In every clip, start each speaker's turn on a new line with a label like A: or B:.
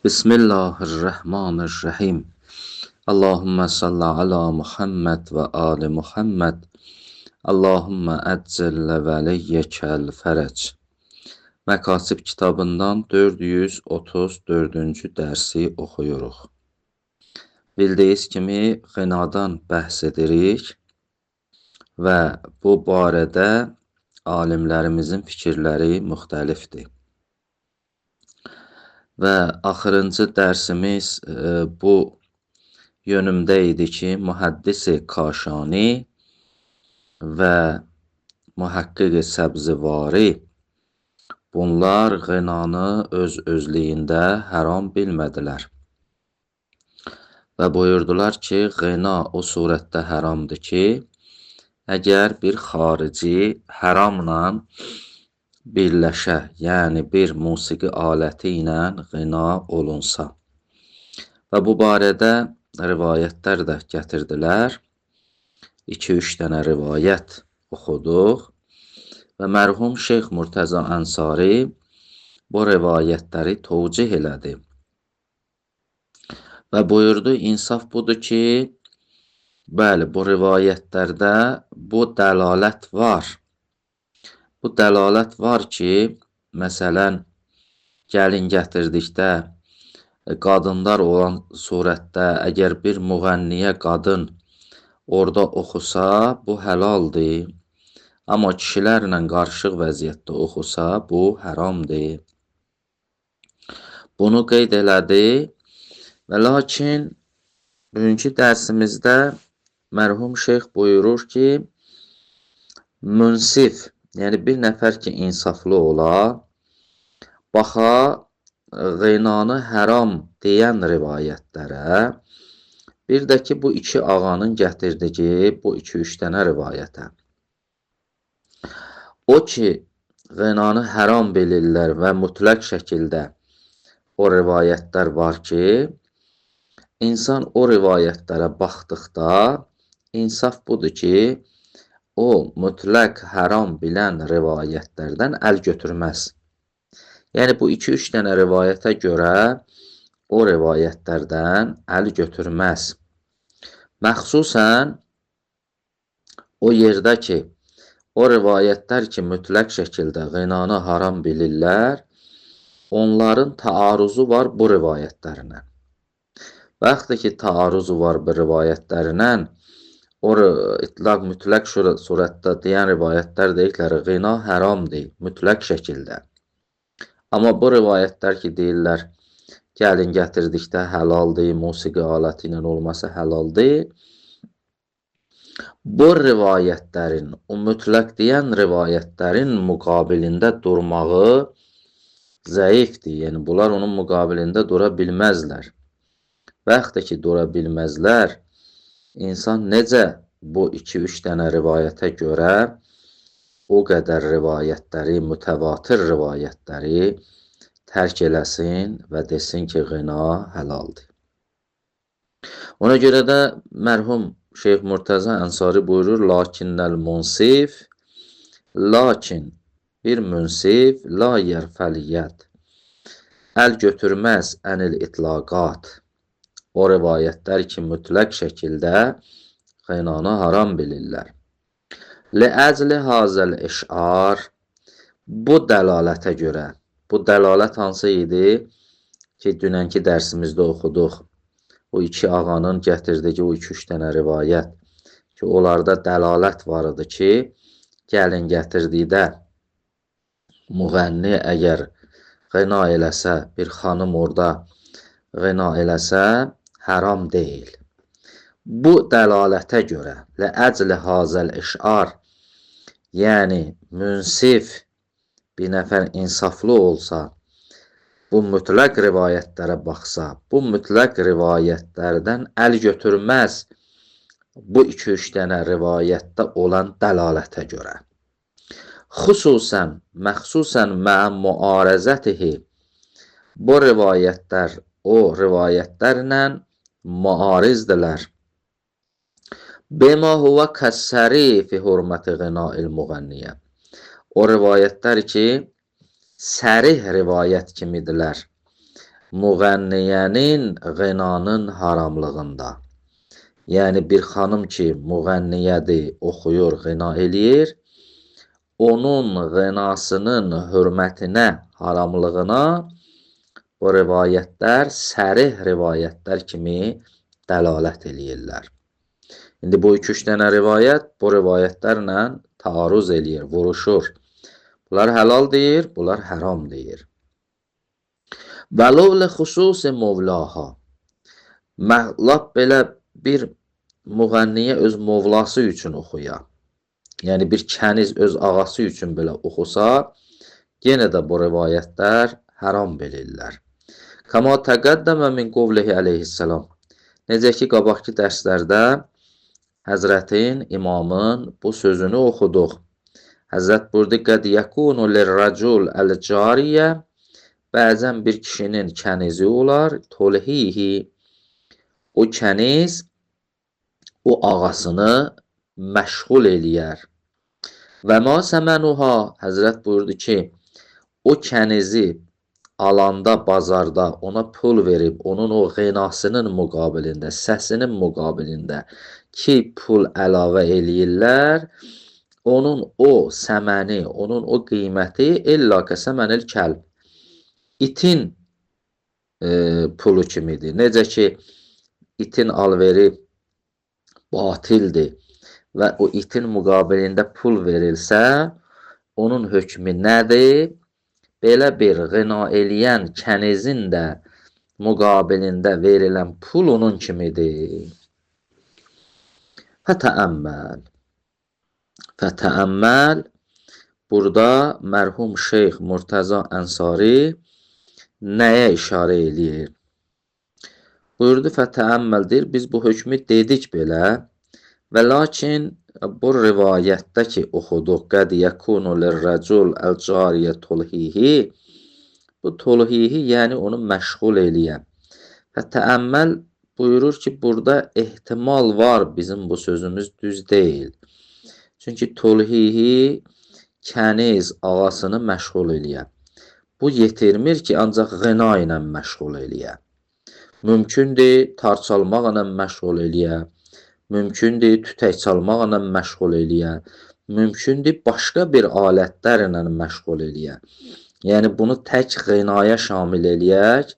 A: Bismillahirrahmanirrahim. Allahümme salli ala Muhammed ve ali Muhammed. Allahümme əccəllə vəliyyəkəl fərəc. Məkasib kitabından 434-cü dərsi oxuyuruq. Bildiyiniz kimi ғinadan bəhs edirik və bu barədə alimlərimizin fikirləri müxtəlifdir. Və axırıncı dərsimiz bu yönümdə idi ki, Mühəddis-i Kaşani və Muhəqqiq-i Səbzivari bunlar ғinanı öz-özlüyündə haram bilmədilər. Və buyurdular ki, ғina o surətdə haramdır ki, əgər bir xarici haramla birləşə, yəni bir musiqi aləti ilə ғina olunsa. Və bu barədə rivayətlər də gətirdilər. 2-3 dənə rivayət oxuduq və mərhum Şeyx Murtəza Ənsari bu rivayətləri tövcih elədi. Və buyurdu, insaf budur ki, bəli, bu rivayətlərdə bu dəlalət var. Bu dəlalət var ki, məsələn, gəlin gətirdikdə, qadınlar olan surətdə, əgər bir müğənniyə qadın orada oxusa, bu həlaldır. Amma kişilərlə qarışıq vəziyyətdə oxusa, bu haramdır. Bunu qeyd elədi və lakin bugünkü dərsimizdə mərhum şeyx buyurur ki, münsif, yəni bir nəfər ki, insaflı ola, baxa, ғinanı haram deyən rivayətlərə, bir də ki, bu iki ağanın gətirdiyi bu 2-3 dənə rivayətə. O ki, ғinanı haram bilirlər və mütləq şəkildə o rivayətlər var ki, insan o rivayətlərə baxdıqda, insaf budur ki, o mütləq haram bilən rivayətlərdən əl götürməz. Yəni, bu 2-3 dənə rivayətə görə o rivayətlərdən əl götürməz. Məxsusən o yerdə ki, o rivayətlər ki, mütləq şəkildə ғinanı haram bilirlər, onların taaruzu var bu rivayətlərinə. Vaxtı ki, taaruzu var bu rivayətlərinə, o itlaq mütləq surətdə deyən rivayətlər deyirlər, ғina haramdır, mütləq şəkildə. Amma bu rivayətlər ki, deyirlər, gəlin gətirdikdə həlaldır, musiqi aləti ilə olması həlaldır. Bu rivayətlərin, o mütləq deyən rivayətlərin müqabilində durmağı zəifdir. Yəni, bunlar onun müqabilində dura bilməzlər. Vaxtı ki, dura bilməzlər, insan necə bu 2-3 dənə rivayətə görə o qədər rivayətləri, mütəvatir rivayətləri tərk eləsin və desin ki, ғina həlaldır. Ona görə də mərhum Şeyx Murtəza Ənsari buyurur, lakinnəl münsif, lakin bir münsif, la yərfəliyyət, əl götürməz ənil itlaqat, o rivayətlər ki, mütləq şəkildə ғinanı haram bilirlər. Ləəcli hazəl işar, bu dəlalətə görə, bu dəlalət hansı idi ki, dünənki dərsimizdə oxuduq. O iki ağanın gətirdiyi o 2-3 dənə rivayət ki, onlarda dəlalət var idi ki, gəlin gətirdikdə müğənni əgər ғina eləsə, bir xanım orada ғina eləsə, haram deyil. Bu dəlalətə görə, ləəcli hazəl işar, yəni münsif bir nəfər insaflı olsa, bu mütləq rivayətlərə baxsa, bu mütləq rivayətlərdən əl götürməz bu 2-3 dənə rivayətdə olan dəlalətə görə. Xüsusən, məxsusən mə'ə müarəzətihi, bu rivayətlər o rivayətlərlə müarizdirlər. Bima huva kəssəri fi hurməti ғinail müğənniyə. O rivayətlər ki, sərih rivayət kimidirlər. müğənniyənin qınanın haramlığında. Yəni bir xanım ki, müğənniyədir, oxuyur, qına eləyir, onun qınasının hörmətinə, haramlığına bu rivayətlər sərih rivayətlər kimi dəlalət eləyirlər. İndi bu 2-3 dənə rivayət bu rivayətlərlə taarruz eləyir, vuruşur. Bunlar helal deyir, bunlar haram deyir. Vəlau li xüsusi mövlaha. Lap belə bir müğənniyə öz mövlası üçün oxuya. Yəni bir kəniz öz ağası üçün belə oxusa, yenə də bu rivayətlər haram bilirlər. Kama təqəddəmə min qovlihi əleyhissalam. Necə ki, qabaqki dərslərdə Həzrətin, imamın bu sözünü oxuduq. Həzrət buyurdu, qəd yəkunu lirracul əl-cariyə. Bəzən bir kişinin kənizi olar, tolhihi. O kəniz o ağasını məşğul eləyər. Və ma səmənuha, Həzrət buyurdu ki, o kənizi alanda, bazarda ona pul verib, onun o qinasının müqabilində, səsinin müqabilində ki, pul əlavə eləyirlər, onun o səməni, onun o qiyməti illa ki, səmənil kəlb, itin pulu kimidir. Necə ki, itin alveri batildir və o itin müqabilində pul verilsə, onun hökmü nədir? Belə bir qına eləyən kənizin də müqabilində verilən pul onun kimidir. Fətəəmməl. Fətəəmməl. Burada mərhum Şeyx Murtəza Ənsari nəyə işarə eləyir? Buyurdu, fətəəmməldir. Biz bu hökmü dedik belə və lakin bu rivayətdə ki, oxuduq, qəd yəkunu lirrəcul əl-cariyə tolhihi, bu tolhihi, yəni onu məşğul eləyən. Və təəmməl buyurur ki, burada ehtimal var, bizim bu sözümüz düz deyil. Çünki tolhihi kəniz ağasını məşğul eləyən. Bu yetirmir ki, ancaq qına ilə məşğul eləyən. Mümkündür tarçalmaqla məşğul eləyən. Mümkündür tütək çalmaqla məşğul eləyən, mümkündür başqa bir alətlərlə məşğul eləyən. Yəni bunu tək qınaya şamil eləyək,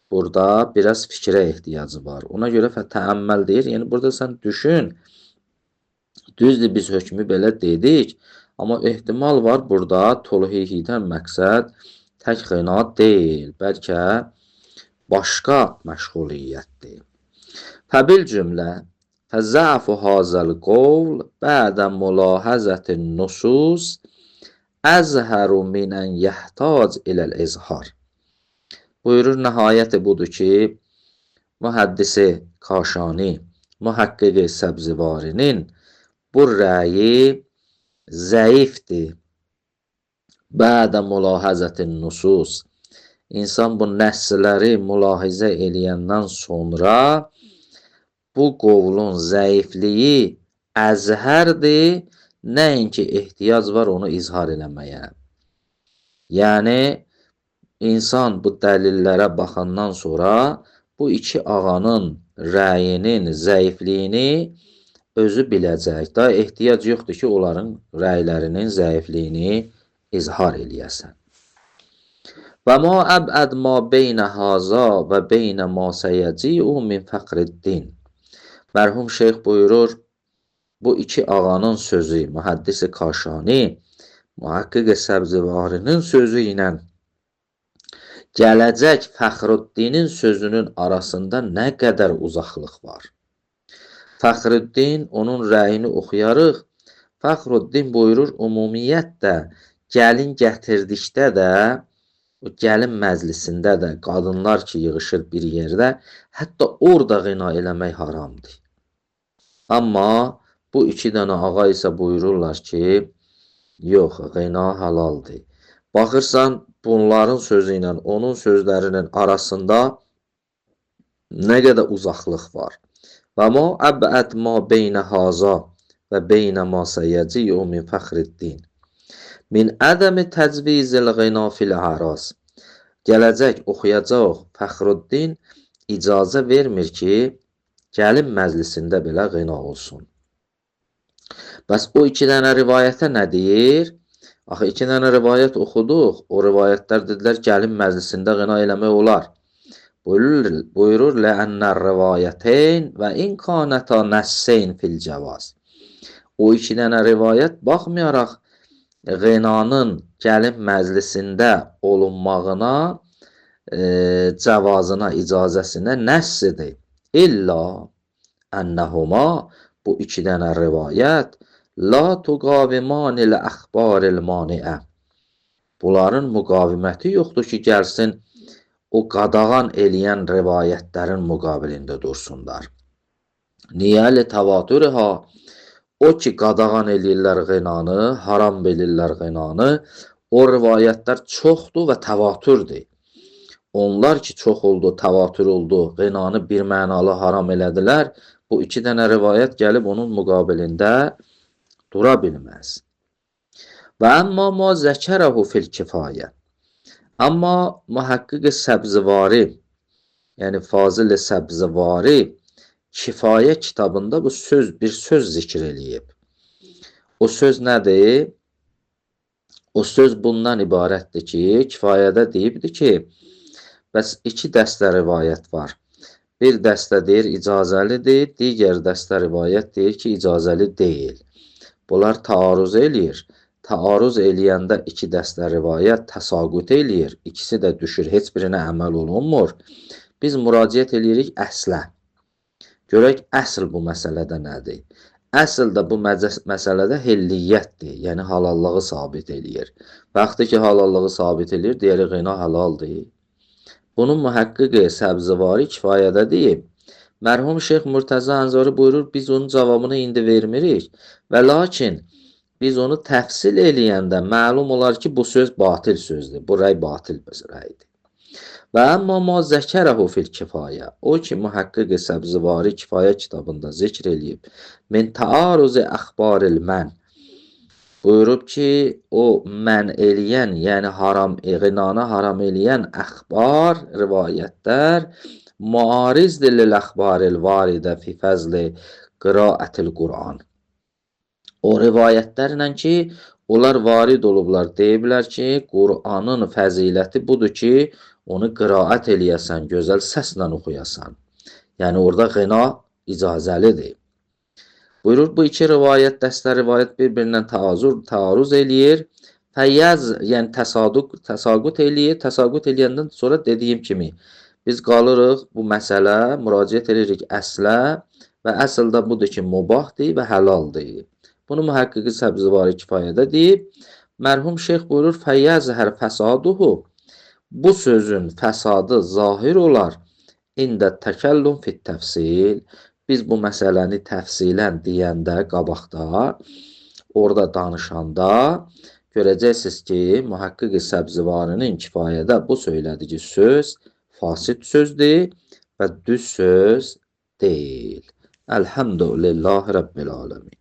A: burada biraz fikrə ehtiyacı var. Ona görə təəmməl deyir, yəni burada sən düşün, düzdür biz hökmü belə dedik, amma ehtimal var burada tolhihidən məqsəd tək qına deyil, bəlkə başqa məşğuliyyətdir. Fəbil cümlə فَزَعْفُ هَذَا الْقَوْلِ بَعْدَ مُلَاحَظَةِ النُّصُوصِ أَظْهَرُ مِنْ أَنْ يَحْتَاجَ إِلَى الْإِظْهَارِ. Buyurur, nəhayəti budur ki, mühəddisi Kaşani, mühəqqiqi Səbzivarinin bu rəyi zəifdir. Bədə mülahəzətin nusus. İnsan bu nəsləri mülahizə eləyəndən sonra bu qovlun zəifliyi əzhərdir, nəinki ehtiyac var onu izhar eləməyə. Yəni, insan bu dəlillərə baxandan sonra bu iki ağanın rəyinin zəifliyini özü biləcək. Daha ehtiyac yoxdur ki, onların rəylərinin zəifliyini izhar eləyəsən. Və ma əbəd ma beynə haza və beynə ma səyəci'u min fəqriddin. Mərhum şeyx buyurur, bu iki ağanın sözü, mühəddisi Kaşani, mühəqqiq Səbzivarinin sözü ilə gələcək Fəxrüddinin sözünün arasında nə qədər uzaqlıq var. Fəxrüddin onun rəyini oxuyarıq. Fəxrüddin buyurur, ümumiyyətlə gəlin gətirdikdə də, o gəlin məclisində də qadınlar ki, yığışır bir yerdə, hətta orada qina eləmək haramdır. Amma bu iki dənə ağa isə buyururlar ki, yox, qina halaldır. Baxırsan, bunların sözü ilə onun sözlərinin arasında nə qədər uzaqlıq var. Və ma əbəd ma beynə haza və beynə ma səyəci'u min Fəxriddin. Min ədəmi təcvizil qina fil əraz. gələcək oxuyacaq Fəxruddin icazə vermir ki, gəlin məclisində belə qina olsun. Bəs o iki dənə rivayətə nə deyir? Axı iki dənə rivayət oxuduq. O rivayətlər dedilər gəlin məclisində qina eləmək olar. Buyurur ləənnər rivayəteyn və in kanəta nəsseyn fil cavaz. O iki dənə rivayət baxmayaraq qinanın gəlin məclisində olunmağına, cavazına, icazəsinə nəssidir. İlla ennəhuma bu iki dənə rivayət la tuqavimanil əxbaril maniə. Bunların müqaviməti yoxdur ki, gəlsin o qadağan eləyən rivayətlərin müqabilində dursunlar. Niyə təvatürha? O ki, qadağan eləyirlər qinanı, haram bilirlər qinanı, o rivayətlər çoxdur və təvatürdür. Onlar ki, çox oldu, təvatür oldu, qinanı bir mənalı haram elədilər, bu iki dənə rivayət gəlib onun müqabilində dura bilməz. Və əmma ma zəkərəhu fil kifayə. Amma mühəqqiq Səbzəvari, yəni Fazil Səbzəvari Kifayə kitabında bu bir söz zikr eləyib. O söz nədir? O söz bundan ibarətdir ki, kifayədə deyibdir ki, bəs iki dəstə rivayət var. Bir dəstə deyir icazəlidir, digər dəstə rivayət deyir ki, icazəli deyil. Bunlar taarruz eləyir. Taarruz eləyəndə iki dəstə rivayət təsaqüt eləyir. İkisi də düşür, heç birinə əməl olunmur. Biz müraciət eləyirik əslə. Görək, əsl bu məsələdə nədir? Əsl də bu məsələdə hilliyyətdir, yəni halallığı sabit eləyir. Vaxtı ki, halallığı sabit eləyir, deyəri qina halaldır. Bunun mühəqqiqi Səbzəvari kifayədə deyib. Mərhum Şeyx Murtəza Ənsari buyurur, biz onun cavabını indi vermirik və lakin biz onu təfsil eləyəndə məlum olar ki, bu söz batil sözdür, bu rəy batil rəydir. Və əmma ma zəkərəhu fil kifayə, o ki, mühəqqiq Səbzəvari kifayə kitabında zikr eləyib, min taarruzi əxbaril mən, buyurub ki, o mən eləyən, yəni qinanı haram eləyən əxbar, rivayətlər, muarizdir lil-əxbaril varidə fi fəzli qiraətil Qur'an. O rivayətlərlə ki, onlar varid olublar, deyiblər ki, Qur'anın fəziləti budur ki, onu qiraət eləyəsən, gözəl səslə oxuyasan. Yəni, orada qina icazəlidir. Buyurur, bu iki rivayət, dəstə rivayət bir-birindən taarruz eləyir. Fəyyəz, yəni təsaqüt eləyir. Təsaqüt eləyəndən sonra dediyim kimi, biz qalırıq bu məsələ, müraciət edirik əslə və əsldə budur ki, mubahdır və həlaldır. Bunu mühəqqiqi Səbzəvari kifayədə deyib. Mərhum şeyx buyurur, fəyyəzhər fəsaduhu. Bu sözün fəsadı zahir olar. İndə təkəllüm fit təfsil. Biz bu məsələni təfsilən deyəndə, qabaqda, orada danışanda görəcəksiniz ki, mühəqqiq Səbzəvarinin kifayədə bu söylədiyi söz fasid sözdür və düz söz deyil. Elhamdülillah Rabbil aləmin.